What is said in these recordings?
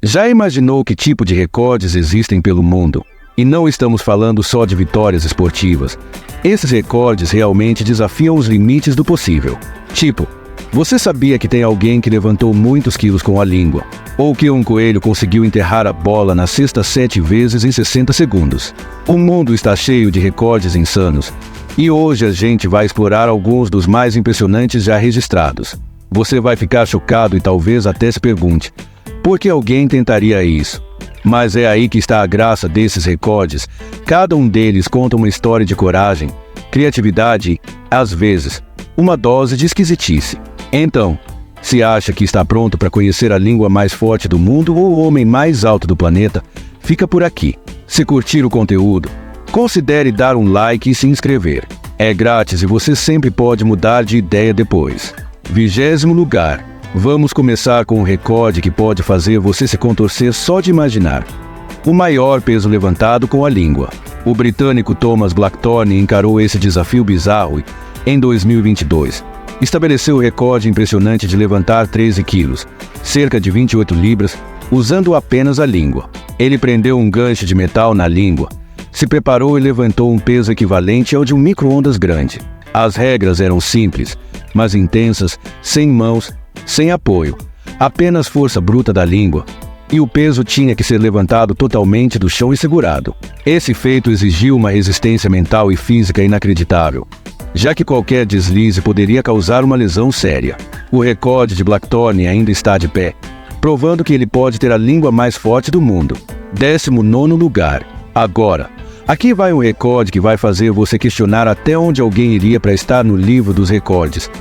Já imaginou que tipo de recordes existem pelo mundo? E não estamos falando só de vitórias esportivas. Esses recordes realmente desafiam os limites do possível. Tipo, você sabia que tem alguém que levantou muitos quilos com a língua? Ou que um coelho conseguiu enterrar a bola na cesta 7 vezes em 60 segundos? O mundo está cheio de recordes insanos. E hoje a gente vai explorar alguns dos mais impressionantes já registrados. Você vai ficar chocado e talvez até se pergunte: por que alguém tentaria isso? Mas é aí que está a graça desses recordes. Cada um deles conta uma história de coragem, criatividade e, às vezes, uma dose de esquisitice. Então, se acha que está pronto para conhecer a língua mais forte do mundo ou o homem mais alto do planeta, fica por aqui. Se curtir o conteúdo, considere dar um like e se inscrever. É grátis e você sempre pode mudar de ideia depois. 20º lugar. Vamos começar com um recorde que pode fazer você se contorcer só de imaginar. O maior peso levantado com a língua. O britânico Thomas Blackthorne encarou esse desafio bizarro e, em 2022, estabeleceu o recorde impressionante de levantar 13 quilos, cerca de 28 libras, usando apenas a língua. Ele prendeu um gancho de metal na língua, se preparou e levantou um peso equivalente ao de um micro-ondas grande. As regras eram simples, mas intensas, sem mãos, sem apoio, apenas força bruta da língua, e o peso tinha que ser levantado totalmente do chão e segurado. Esse feito exigiu uma resistência mental e física inacreditável, já que qualquer deslize poderia causar uma lesão séria. O recorde de Blackthorne ainda está de pé, provando que ele pode ter a língua mais forte do mundo. 19º lugar. Agora, aqui vai um recorde que vai fazer você questionar até onde alguém iria para estar no livro dos recordes.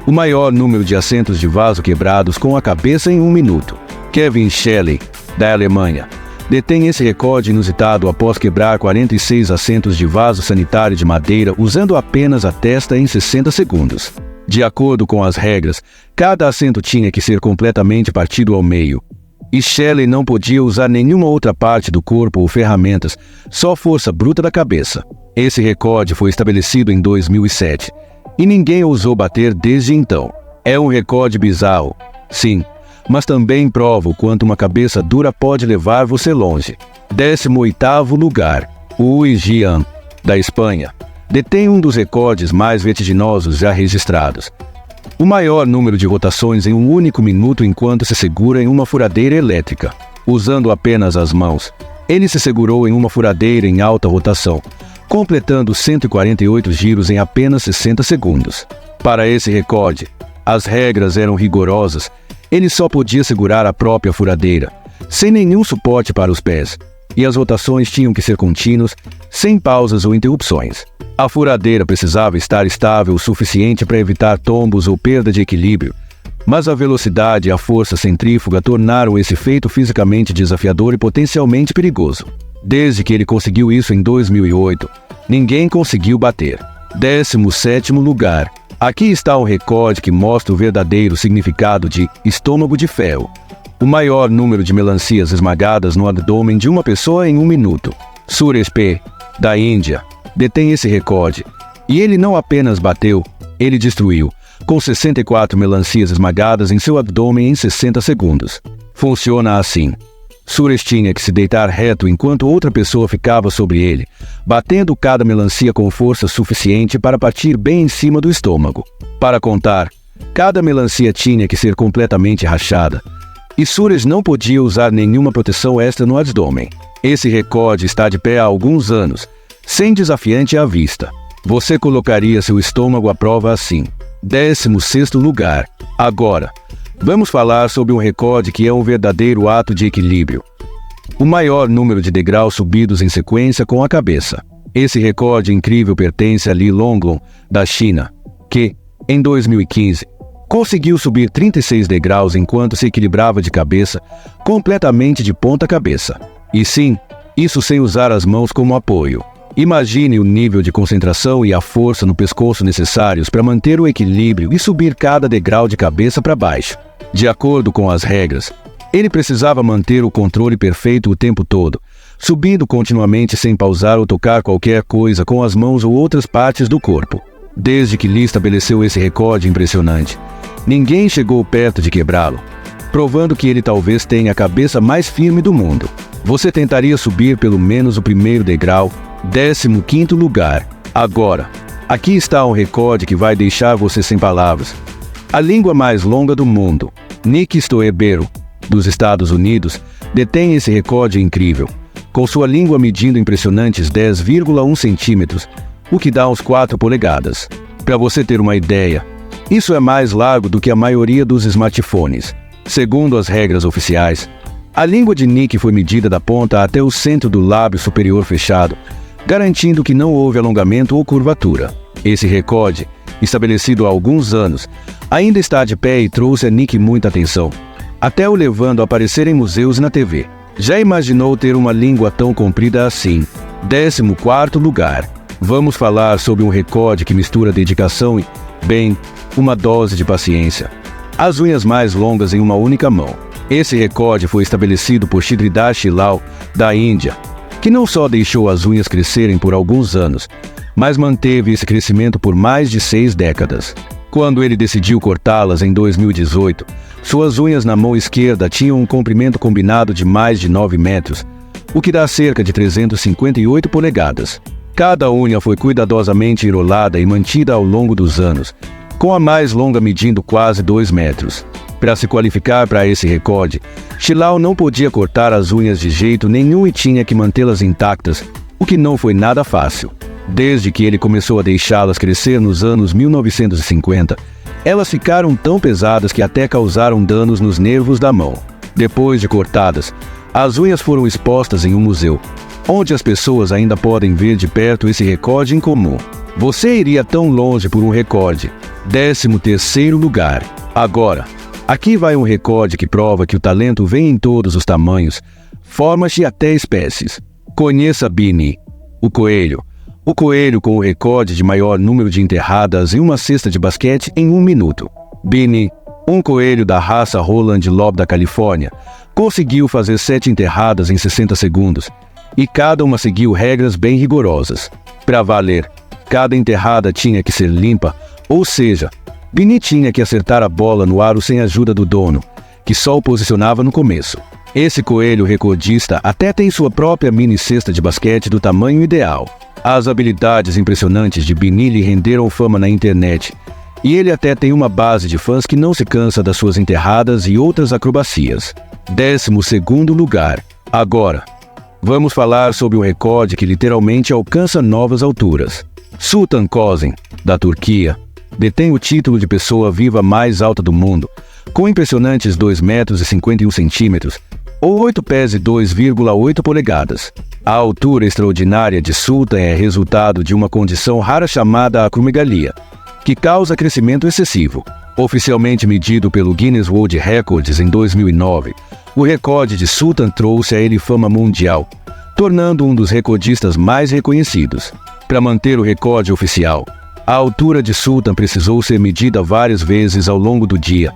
O maior número de assentos de vaso quebrados com a cabeça em 1 minuto. Kevin Shelley, da Alemanha, detém esse recorde inusitado após quebrar 46 assentos de vaso sanitário de madeira usando apenas a testa em 60 segundos. De acordo com as regras, cada assento tinha que ser completamente partido ao meio. E Shelley não podia usar nenhuma outra parte do corpo ou ferramentas, só força bruta da cabeça. Esse recorde foi estabelecido em 2007. E ninguém ousou bater desde então. É um recorde bizarro, sim, mas também prova o quanto uma cabeça dura pode levar você longe. 18º lugar. O Ui Jian, da Espanha, detém um dos recordes mais vertiginosos já registrados. O maior número de rotações em um único minuto enquanto se segura em uma furadeira elétrica. Usando apenas as mãos, ele se segurou em uma furadeira em alta rotação, completando 148 giros em apenas 60 segundos. Para esse recorde, as regras eram rigorosas. Ele só podia segurar a própria furadeira, sem nenhum suporte para os pés, e as rotações tinham que ser contínuas, sem pausas ou interrupções. A furadeira precisava estar estável o suficiente para evitar tombos ou perda de equilíbrio, mas a velocidade e a força centrífuga tornaram esse feito fisicamente desafiador e potencialmente perigoso. Desde que ele conseguiu isso em 2008, ninguém conseguiu bater. 17º lugar. Aqui está um recorde que mostra o verdadeiro significado de estômago de ferro. O maior número de melancias esmagadas no abdômen de uma pessoa em 1 minuto. Suresh P., da Índia, detém esse recorde. E ele não apenas bateu, ele destruiu, com 64 melancias esmagadas em seu abdômen em 60 segundos. Funciona assim. Suresh tinha que se deitar reto enquanto outra pessoa ficava sobre ele, batendo cada melancia com força suficiente para partir bem em cima do estômago. Para contar, cada melancia tinha que ser completamente rachada, e Suresh não podia usar nenhuma proteção extra no abdômen. Esse recorde está de pé há alguns anos, sem desafiante à vista. Você colocaria seu estômago à prova assim. 16º lugar. Agora, vamos falar sobre um recorde que é um verdadeiro ato de equilíbrio. O maior número de degraus subidos em sequência com a cabeça. Esse recorde incrível pertence a Li Longlong, da China, que, em 2015, conseguiu subir 36 degraus enquanto se equilibrava de cabeça, completamente de ponta cabeça. E sim, isso sem usar as mãos como apoio. Imagine o nível de concentração e a força no pescoço necessários para manter o equilíbrio e subir cada degrau de cabeça para baixo. De acordo com as regras, ele precisava manter o controle perfeito o tempo todo, subindo continuamente sem pausar ou tocar qualquer coisa com as mãos ou outras partes do corpo. Desde que Li estabeleceu esse recorde impressionante, ninguém chegou perto de quebrá-lo. provando que ele talvez tenha a cabeça mais firme do mundo. Você tentaria subir pelo menos o primeiro degrau, 15º lugar. Agora, aqui está um recorde que vai deixar você sem palavras. A língua mais longa do mundo, Nick Stoebero, dos Estados Unidos, detém esse recorde incrível, com sua língua medindo impressionantes 10,1 centímetros, o que dá uns 4 polegadas. Para você ter uma ideia, isso é mais largo do que a maioria dos smartphones. Segundo as regras oficiais, a língua de Nick foi medida da ponta até o centro do lábio superior fechado, garantindo que não houve alongamento ou curvatura. Esse recorde, estabelecido há alguns anos, ainda está de pé e trouxe a Nick muita atenção, até o levando a aparecer em museus e na TV. Já imaginou ter uma língua tão comprida assim? 14º lugar. Vamos falar sobre um recorde que mistura dedicação e, bem, uma dose de paciência. As unhas mais longas em uma única mão. Esse recorde foi estabelecido por Shridhar Shilal, da Índia, que não só deixou as unhas crescerem por alguns anos, mas manteve esse crescimento por mais de 6 décadas. Quando ele decidiu cortá-las em 2018, suas unhas na mão esquerda tinham um comprimento combinado de mais de 9 metros, o que dá cerca de 358 polegadas. Cada unha foi cuidadosamente enrolada e mantida ao longo dos anos, com a mais longa medindo quase 2 metros. Para se qualificar para esse recorde, Shilal não podia cortar as unhas de jeito nenhum e tinha que mantê-las intactas, o que não foi nada fácil. Desde que ele começou a deixá-las crescer nos anos 1950, elas ficaram tão pesadas que até causaram danos nos nervos da mão. Depois de cortadas, as unhas foram expostas em um museu, onde as pessoas ainda podem ver de perto esse recorde incomum. Você iria tão longe por um recorde. 13º lugar. Agora, aqui vai um recorde que prova que o talento vem em todos os tamanhos, formas e até espécies. Conheça Beanie, o coelho. O coelho com o recorde de maior número de enterradas em uma cesta de basquete em 1 minuto. Beanie, um coelho da raça Roland Lob da Califórnia, conseguiu fazer 7 enterradas em 60 segundos, e cada uma seguiu regras bem rigorosas. Para valer, cada enterrada tinha que ser limpa, ou seja, Beanie tinha que acertar a bola no aro sem a ajuda do dono, que só o posicionava no começo. Esse coelho recordista até tem sua própria mini cesta de basquete do tamanho ideal. As habilidades impressionantes de Beanie lhe renderam fama na internet, e ele até tem uma base de fãs que não se cansa das suas enterradas e outras acrobacias. 12º lugar. Agora, vamos falar sobre um recorde que literalmente alcança novas alturas. Sultan Kösen, da Turquia, detém o título de pessoa viva mais alta do mundo, com impressionantes 2 metros e 51 centímetros, ou 8 pés e 2,8 polegadas. A altura extraordinária de Sultan é resultado de uma condição rara chamada acromegalia, que causa crescimento excessivo. Oficialmente medido pelo Guinness World Records em 2009, o recorde de Sultan trouxe a ele fama mundial, tornando um dos recordistas mais reconhecidos. Para manter o recorde oficial, a altura de Sultan precisou ser medida várias vezes ao longo do dia,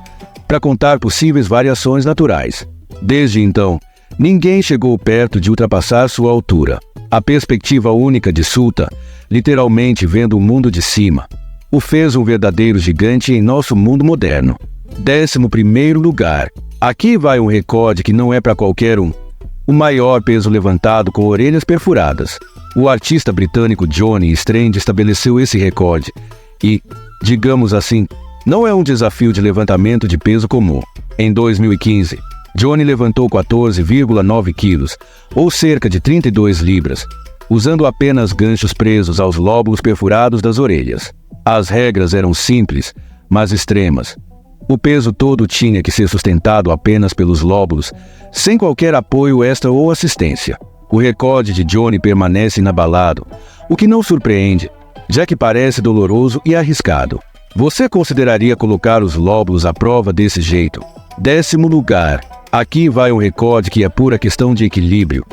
para contar possíveis variações naturais. Desde então, ninguém chegou perto de ultrapassar sua altura. A perspectiva única de Sultan, literalmente vendo o mundo de cima, o fez um verdadeiro gigante em nosso mundo moderno. 11º lugar. Aqui vai um recorde que não é para qualquer um. O maior peso levantado com orelhas perfuradas. O artista britânico Johnny Strand estabeleceu esse recorde e, digamos assim, não é um desafio de levantamento de peso comum. Em 2015, Johnny levantou 14,9 quilos, ou cerca de 32 libras, usando apenas ganchos presos aos lóbulos perfurados das orelhas. As regras eram simples, mas extremas. O peso todo tinha que ser sustentado apenas pelos lóbulos, sem qualquer apoio extra ou assistência. O recorde de Johnny permanece inabalado, o que não surpreende, já que parece doloroso e arriscado. Você consideraria colocar os lóbulos à prova desse jeito? 10º lugar. Aqui vai um recorde que é pura questão de equilíbrio.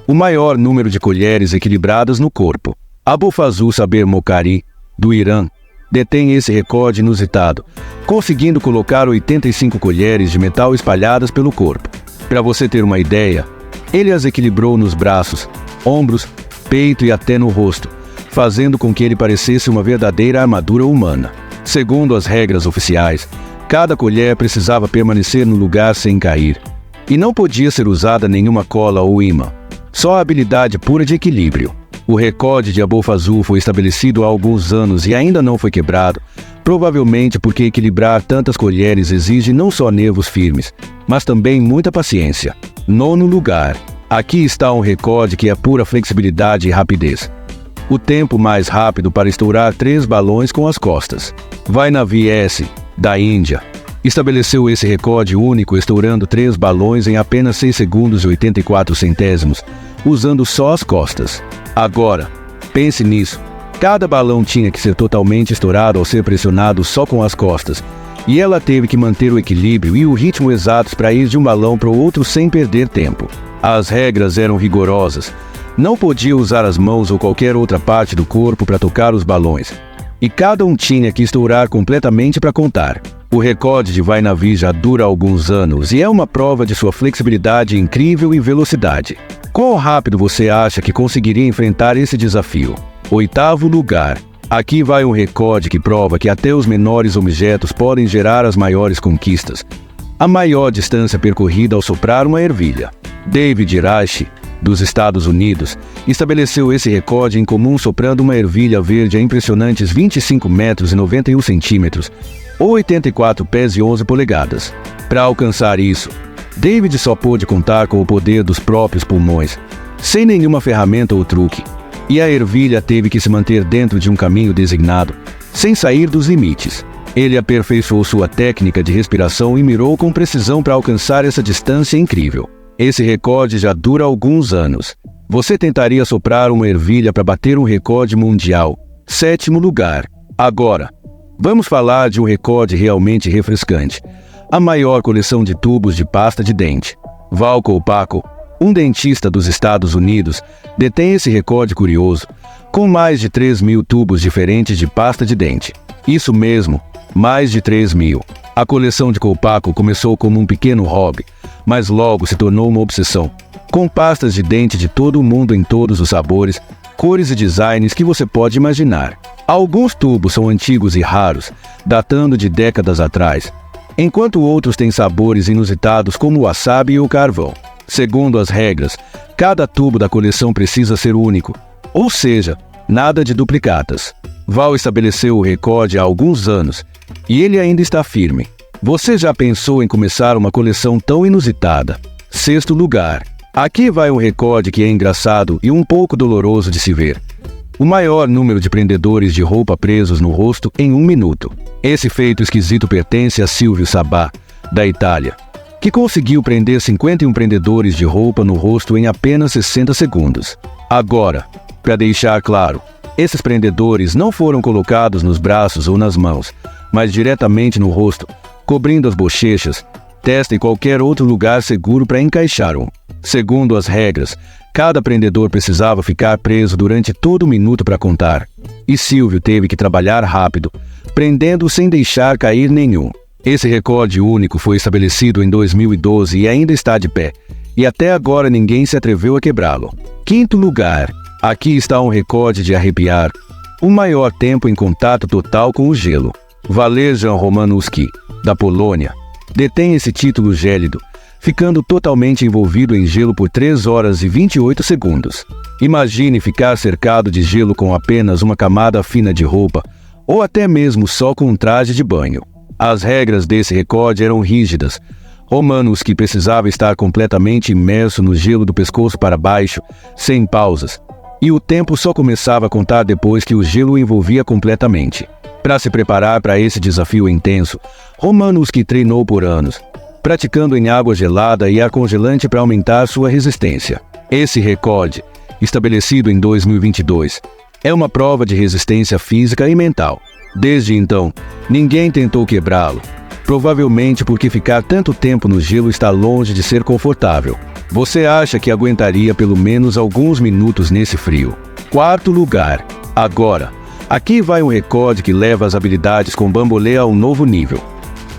O maior número de colheres equilibradas no corpo. Abu Fazl Saber Mokhari, do Irã, detém esse recorde inusitado, conseguindo colocar 85 colheres de metal espalhadas pelo corpo. Para você ter uma ideia, ele as equilibrou nos braços, ombros, peito e até no rosto, fazendo com que ele parecesse uma verdadeira armadura humana. Segundo as regras oficiais, Cada colher precisava permanecer no lugar sem cair. E não podia ser usada nenhuma cola ou imã. Só a habilidade pura de equilíbrio. O recorde de Abou-Fazul foi estabelecido há alguns anos e ainda não foi quebrado, provavelmente porque equilibrar tantas colheres exige não só nervos firmes, mas também muita paciência. 9º lugar. Aqui está um recorde que é pura flexibilidade e rapidez. O tempo mais rápido para estourar 3 balões com as costas. Vainavi S., da Índia, estabeleceu esse recorde único estourando 3 balões em apenas 6 segundos e 84 centésimos, usando só as costas. Agora, pense nisso. Cada balão tinha que ser totalmente estourado ao ser pressionado só com as costas, e ela teve que manter o equilíbrio e o ritmo exatos para ir de um balão para o outro sem perder tempo. As regras eram rigorosas. Não podia usar as mãos ou qualquer outra parte do corpo para tocar os balões. E cada um tinha que estourar completamente para contar. O recorde de Vainavi já dura alguns anos e é uma prova de sua flexibilidade incrível e velocidade. Quão rápido você acha que conseguiria enfrentar esse desafio? 8º lugar. Aqui vai um recorde que prova que até os menores objetos podem gerar as maiores conquistas. A maior distância percorrida ao soprar uma ervilha. David Irache, dos Estados Unidos, estabeleceu esse recorde em comum soprando uma ervilha verde a impressionantes 25 metros e 91 centímetros, ou 84 pés e 11 polegadas. Para alcançar isso, David só pôde contar com o poder dos próprios pulmões, sem nenhuma ferramenta ou truque, e a ervilha teve que se manter dentro de um caminho designado, sem sair dos limites. Ele aperfeiçoou sua técnica de respiração e mirou com precisão para alcançar essa distância incrível. Esse recorde já dura alguns anos. Você tentaria soprar uma ervilha para bater um recorde mundial. 7º lugar. Agora, vamos falar de um recorde realmente refrescante. A maior coleção de tubos de pasta de dente. Val Kolpakow, um dentista dos Estados Unidos, detém esse recorde curioso, com mais de 3.000 tubos diferentes de pasta de dente. Isso mesmo, mais de 3.000. A coleção de Kolpakow começou como um pequeno hobby, mas logo se tornou uma obsessão, com pastas de dente de todo o mundo em todos os sabores, cores e designs que você pode imaginar. Alguns tubos são antigos e raros, datando de décadas atrás, enquanto outros têm sabores inusitados como o wasabi e o carvão. Segundo as regras, cada tubo da coleção precisa ser único, ou seja, nada de duplicatas. Val estabeleceu o recorde há alguns anos, e ele ainda está firme. Você já pensou em começar uma coleção tão inusitada? 6º lugar. Aqui vai um recorde que é engraçado e um pouco doloroso de se ver. O maior número de prendedores de roupa presos no rosto em 1 minuto. Esse feito esquisito pertence a Silvio Sabà, da Itália, que conseguiu prender 51 prendedores de roupa no rosto em apenas 60 segundos. Agora, para deixar claro, esses prendedores não foram colocados nos braços ou nas mãos, mas diretamente no rosto, cobrindo as bochechas, testa e qualquer outro lugar seguro para encaixar um. Segundo as regras, cada prendedor precisava ficar preso durante todo o minuto para contar. E Silvio teve que trabalhar rápido, prendendo sem deixar cair nenhum. Esse recorde único foi estabelecido em 2012 e ainda está de pé, e até agora ninguém se atreveu a quebrá-lo. 5º lugar. Aqui está um recorde de arrepiar. O maior tempo em contato total com o gelo. Walerzhan Romanowski, da Polônia, detém esse título gélido, ficando totalmente envolvido em gelo por 3 horas e 28 segundos. Imagine ficar cercado de gelo com apenas uma camada fina de roupa, ou até mesmo só com um traje de banho. As regras desse recorde eram rígidas. Romanowski precisava estar completamente imerso no gelo do pescoço para baixo, sem pausas, e o tempo só começava a contar depois que o gelo o envolvia completamente. Para se preparar para esse desafio intenso, Romanowski treinou por anos, praticando em água gelada e ar congelante para aumentar sua resistência. Esse recorde, estabelecido em 2022, é uma prova de resistência física e mental. Desde então, ninguém tentou quebrá-lo, provavelmente porque ficar tanto tempo no gelo está longe de ser confortável. Você acha que aguentaria pelo menos alguns minutos nesse frio? 4º lugar. Agora, aqui vai um recorde que leva as habilidades com bambolê a um novo nível.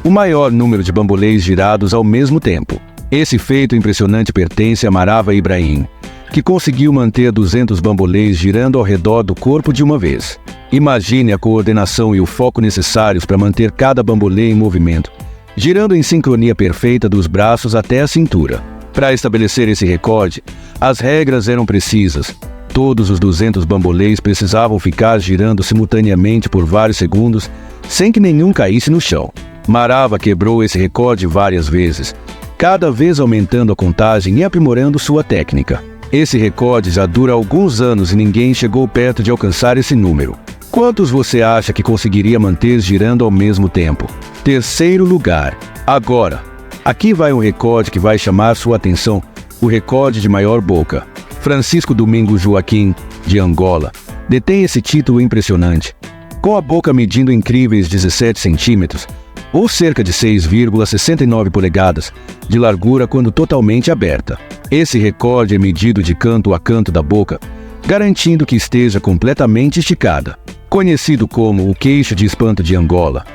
O maior número de bambolês girados ao mesmo tempo. Esse feito impressionante pertence a Marava Ibrahim, que conseguiu manter 200 bambolês girando ao redor do corpo de uma vez. Imagine a coordenação e o foco necessários para manter cada bambolê em movimento, girando em sincronia perfeita dos braços até a cintura. Para estabelecer esse recorde, as regras eram precisas. Todos os 200 bambolês precisavam ficar girando simultaneamente por vários segundos, sem que nenhum caísse no chão. Marava quebrou esse recorde várias vezes, cada vez aumentando a contagem e aprimorando sua técnica. Esse recorde já dura alguns anos e ninguém chegou perto de alcançar esse número. Quantos você acha que conseguiria manter girando ao mesmo tempo? Terceiro lugar. Agora, aqui vai um recorde que vai chamar sua atenção, o recorde de maior boca. Francisco Domingos Joaquim, de Angola, detém esse título impressionante, com a boca medindo incríveis 17 centímetros, ou cerca de 6,69 polegadas, de largura quando totalmente aberta. Esse recorde é medido de canto a canto da boca, garantindo que esteja completamente esticada. Conhecido como o queixo de espanto de Angola,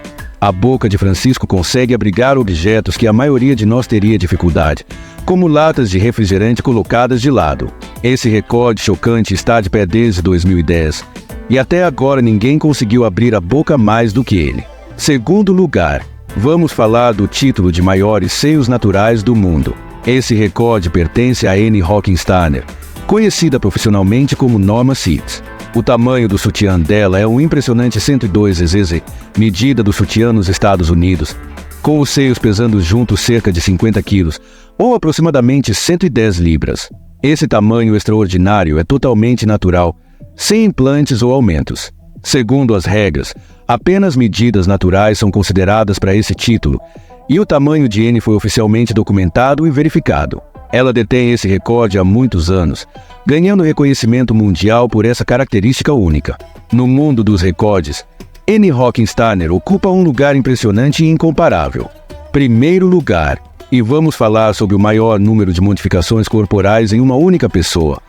a boca de Francisco consegue abrigar objetos que a maioria de nós teria dificuldade, como latas de refrigerante colocadas de lado. Esse recorde chocante está de pé desde 2010, e até agora ninguém conseguiu abrir a boca mais do que ele. Segundo lugar, vamos falar do título de maiores seios naturais do mundo. Esse recorde pertence a Annie Hockensteiner, conhecida profissionalmente como Norma Seeds. O tamanho do sutiã dela é um impressionante 102 zzz, medida do sutiã nos Estados Unidos, com os seios pesando juntos cerca de 50 quilos, ou aproximadamente 110 libras. Esse tamanho extraordinário é totalmente natural, sem implantes ou aumentos. Segundo as regras, apenas medidas naturais são consideradas para esse título, e o tamanho de Annie foi oficialmente documentado e verificado. Ela detém esse recorde há muitos anos, ganhando reconhecimento mundial por essa característica única. No mundo dos recordes, Annie Hockensteiner ocupa um lugar impressionante e incomparável. Primeiro lugar, e vamos falar sobre o maior número de modificações corporais em uma única pessoa.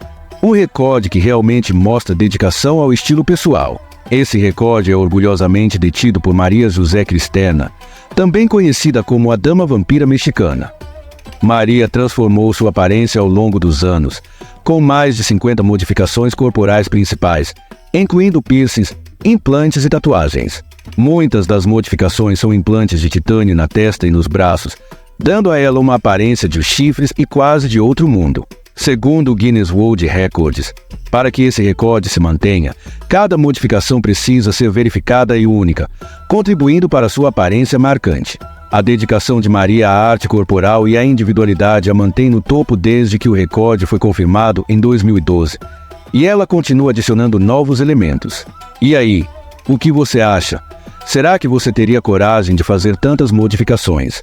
Um recorde que realmente mostra dedicação ao estilo pessoal. Esse recorde é orgulhosamente detido por Maria José Cristerna, também conhecida como a Dama Vampira Mexicana. Maria transformou sua aparência ao longo dos anos, com mais de 50 modificações corporais principais, incluindo piercings, implantes e tatuagens. Muitas das modificações são implantes de titânio na testa e nos braços, dando a ela uma aparência de chifres e quase de outro mundo. Segundo o Guinness World Records, para que esse recorde se mantenha, cada modificação precisa ser verificada e única, contribuindo para sua aparência marcante. A dedicação de Maria à arte corporal e à individualidade a mantém no topo desde que o recorde foi confirmado em 2012. E ela continua adicionando novos elementos. E aí, o que você acha? Será que você teria coragem de fazer tantas modificações?